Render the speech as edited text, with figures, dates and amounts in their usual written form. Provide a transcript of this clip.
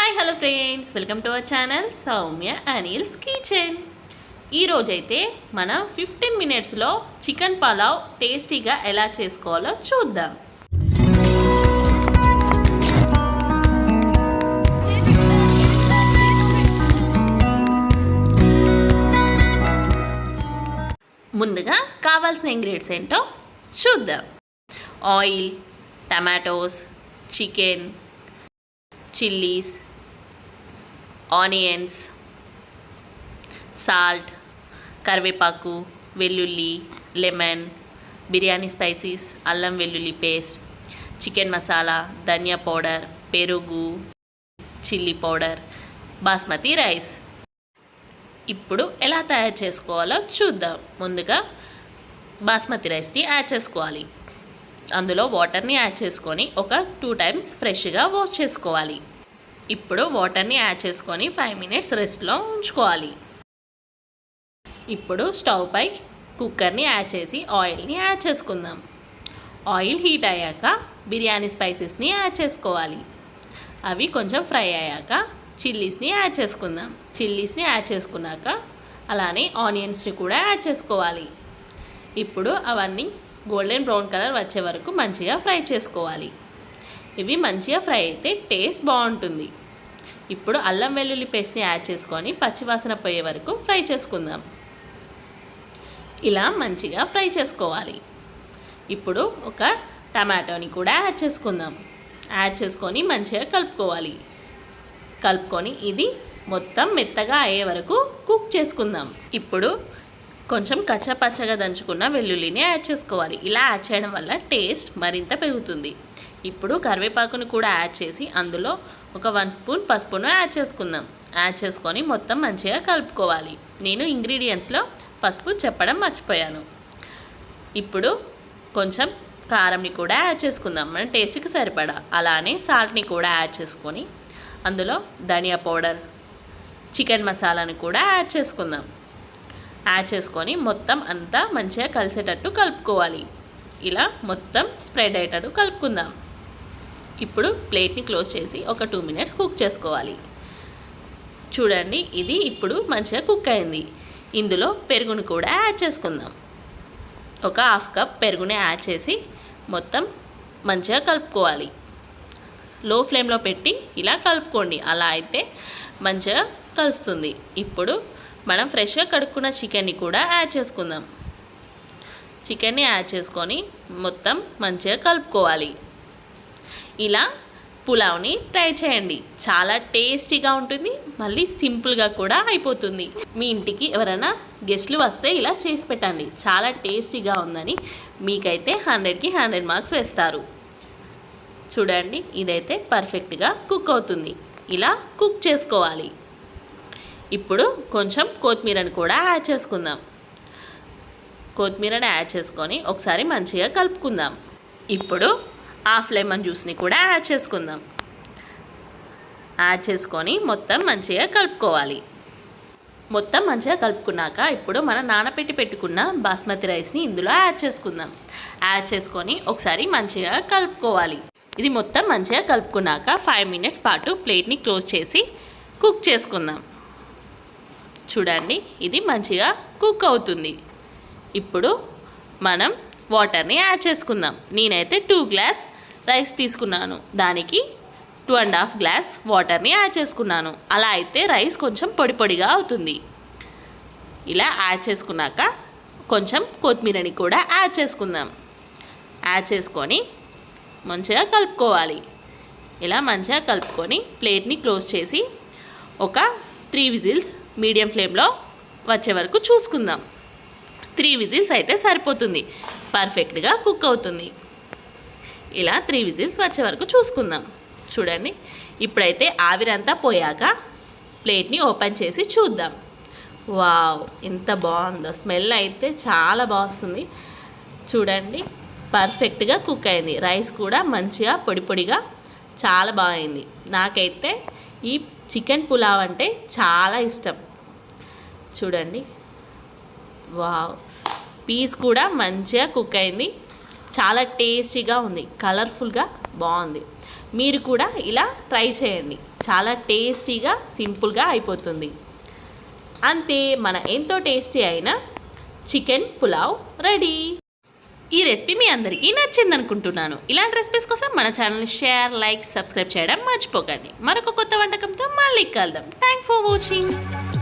Hi hello friends, welcome to our channel Soumya Anil's kitchen. ఈరోజైతే మనం 15 మినిట్స్లో చికెన్ పలావ్ టేస్టీగా ఎలా చేసుకోవాలో చూద్దాం. ముందుగా కావాల్సిన ఇంగ్రీడియంట్స్ ఏంటో చూద్దాం. Oil, tomatoes, chicken, chillies, onions, salt, కరివేపాకు, వెల్లుల్లి, లెమన్, బిర్యానీ స్పైసీస్, అల్లం వెల్లుల్లి పేస్ట్, చికెన్ మసాలా, ధనియా పౌడర్, పెరుగు, చిల్లీ పౌడర్, బాస్మతి రైస్. ఇప్పుడు ఎలా తయారు చేసుకోవాలో చూద్దాం. ముందుగా బాస్మతి రైస్ని యాడ్ చేసుకోవాలి. అందులో వాటర్ని యాడ్ చేసుకొని ఒక 2 టైమ్స్ ఫ్రెష్గా వాష్ చేసుకోవాలి. ఇప్పుడు వాటర్ని యాడ్ చేసుకొని 5 మినిట్స్ రెస్ట్లో ఉంచుకోవాలి. ఇప్పుడు స్టవ్ పై కుక్కర్ని యాడ్ చేసి ఆయిల్ని యాడ్ చేసుకుందాం. ఆయిల్ హీట్ అయ్యాక బిర్యానీ స్పైసెస్ని యాడ్ చేసుకోవాలి. అవి కొంచెం ఫ్రై అయ్యాక చిల్లీస్ని యాడ్ చేసుకుందాం. చిల్లీస్ని యాడ్ చేసుకున్నాక అలానే ఆనియన్స్ని కూడా యాడ్ చేసుకోవాలి. ఇప్పుడు అవన్నీ గోల్డెన్ బ్రౌన్ కలర్ వచ్చే వరకు మంచిగా ఫ్రై చేసుకోవాలి. ఇవి మంచిగా ఫ్రై అయితే టేస్ట్ బాగుంటుంది. ఇప్పుడు అల్లం వెల్లుల్లి పేస్ట్ని యాడ్ చేసుకొని పచ్చివాసన పోయే వరకు ఫ్రై చేసుకుందాం. ఇలా మంచిగా ఫ్రై చేసుకోవాలి. ఇప్పుడు ఒక టమాటోని కూడా యాడ్ చేసుకుందాం. యాడ్ చేసుకొని మంచిగా కలుపుకోవాలి. కలుపుకొని ఇది మొత్తం మెత్తగా అయ్యే వరకు కుక్ చేసుకుందాం. ఇప్పుడు కొంచెం కచ్చాపచ్చగా దంచుకున్న వెల్లుల్లిని యాడ్ చేసుకోవాలి. ఇలా యాడ్ చేయడం వల్ల టేస్ట్ మరింత పెరుగుతుంది. ఇప్పుడు కరివేపాకును కూడా యాడ్ చేసి అందులో ఒక 1 స్పూన్ పసుపును యాడ్ చేసుకుందాం. యాడ్ చేసుకొని మొత్తం మంచిగా కలుపుకోవాలి. నేను ఇంగ్రీడియంట్స్లో పసుపు చెప్పడం మర్చిపోయాను. ఇప్పుడు కొంచెం కారంని కూడా యాడ్ చేసుకుందాం, మన టేస్ట్కి సరిపడా. అలానే సాల్ట్ని కూడా యాడ్ చేసుకొని అందులో ధనియా పౌడర్, చికెన్ మసాలాను కూడా యాడ్ చేసుకుందాం. యాడ్ చేసుకొని మొత్తం అంతా మంచిగా కలిసేటట్టు కలుపుకోవాలి. ఇలా మొత్తం స్ప్రెడ్ అయ్యేటట్టు కలుపుకుందాం. ఇప్పుడు ప్లేట్ని క్లోజ్ చేసి ఒక 2 మినిట్స్ కుక్ చేసుకోవాలి. చూడండి, ఇది ఇప్పుడు మంచిగా కుక్ అయింది. ఇందులో పెరుగును కూడా యాడ్ చేసుకుందాం. ఒక 1/2 కప్ పెరుగుని యాడ్ చేసి మొత్తం మంచిగా కలుపుకోవాలి. లో ఫ్లేమ్లో పెట్టి ఇలా కలుపుకోండి. అలా అయితే మంచిగా కలుస్తుంది. ఇప్పుడు మనం ఫ్రెష్గా కడుక్కున్న చికెన్ని కూడా యాడ్ చేసుకుందాం. చికెన్ని యాడ్ చేసుకొని మొత్తం మంచిగా కలుపుకోవాలి. ఇలా పులావ్ని ట్రై చేయండి. చాలా టేస్టీగా ఉంటుంది, మళ్ళీ సింపుల్గా కూడా అయిపోతుంది. మీ ఇంటికి ఎవరైనా గెస్ట్లు వస్తే ఇలా చేసి పెట్టండి. చాలా టేస్టీగా ఉందని మీకైతే 100కి 100 మార్క్స్ వేస్తారు. చూడండి, ఇదైతే పర్ఫెక్ట్గా కుక్ అవుతుంది. ఇలా కుక్ చేసుకోవాలి. ఇప్పుడు కొంచెం కొత్తిమీరని కూడా యాడ్ చేసుకుందాం. కొత్తిమీరని యాడ్ చేసుకొని ఒకసారి మంచిగా కలుపుకుందాం. ఇప్పుడు 1/2 లెమన్ జ్యూస్ని కూడా యాడ్ చేసుకుందాం. యాడ్ చేసుకొని మొత్తం మంచిగా కలుపుకోవాలి. మొత్తం మంచిగా కలుపుకున్నాక ఇప్పుడు మనం నానబెట్టి పెట్టుకున్న బాస్మతి రైస్ని ఇందులో యాడ్ చేసుకుందాం. యాడ్ చేసుకొని ఒకసారి మంచిగా కలుపుకోవాలి. ఇది మొత్తం మంచిగా కలుపుకున్నాక 5 మినిట్స్ పాటు ప్లేట్ని క్లోజ్ చేసి కుక్ చేసుకుందాం. చూడండి, ఇది మంచిగా కుక్ అవుతుంది. ఇప్పుడు మనం వాటర్ని యాడ్ చేసుకుందాం. నేనైతే 2 గ్లాస్ రైస్ తీసుకున్నాను. దానికి 2.5 గ్లాస్ వాటర్ని యాడ్ చేసుకున్నాను. అలా అయితే రైస్ కొంచెం పొడి పొడిగా అవుతుంది. ఇలా యాడ్ చేసుకున్నాక కొంచెం కొత్తిమీరని కూడా యాడ్ చేసుకుందాం. యాడ్ చేసుకొని మంచిగా కలుపుకోవాలి. ఇలా మంచిగా కలుపుకొని ప్లేట్ని క్లోజ్ చేసి ఒక 3 విజిల్స్ మీడియం ఫ్లేమ్లో వచ్చే వరకు చూసుకుందాం. 3 విజిల్స్ అయితే సరిపోతుంది, పర్ఫెక్ట్గా కుక్ అవుతుంది. ఇలా 3 విజిల్స్ వచ్చే వరకు చూసుకుందాం. చూడండి, ఇప్పుడైతే ఆవిరంతా పోయాక ప్లేట్ని ఓపెన్ చేసి చూద్దాం. వావ్, ఎంత బాగుందో! స్మెల్ అయితే చాలా బాగుంది. చూడండి, పర్ఫెక్ట్గా కుక్ అయింది. రైస్ కూడా మంచిగా పొడి పొడిగా చాలా బాగుంది. నాకైతే ఈ చికెన్ పులావ్ అంటే చాలా ఇష్టం. చూడండి, వావ్, పీస్ కూడా మంచిగా కుక్ అయింది. చాలా టేస్టీగా ఉంది, కలర్ఫుల్గా బాగుంది. మీరు కూడా ఇలా ట్రై చేయండి. చాలా టేస్టీగా సింపుల్గా అయిపోతుంది. అంతే, మన ఎంతో టేస్టీ అయిన చికెన్ పులావ్ రెడీ. ఈ రెసిపీ మీ అందరికీ నచ్చింది అనుకుంటున్నాను. ఇలాంటి రెసిపీస్ కోసం మన ఛానల్ని షేర్, లైక్, సబ్స్క్రైబ్ చేయడం మర్చిపోకండి. మరొక కొత్త వంటకంతో మళ్ళీ కలుద్దాం. Thanks for watching.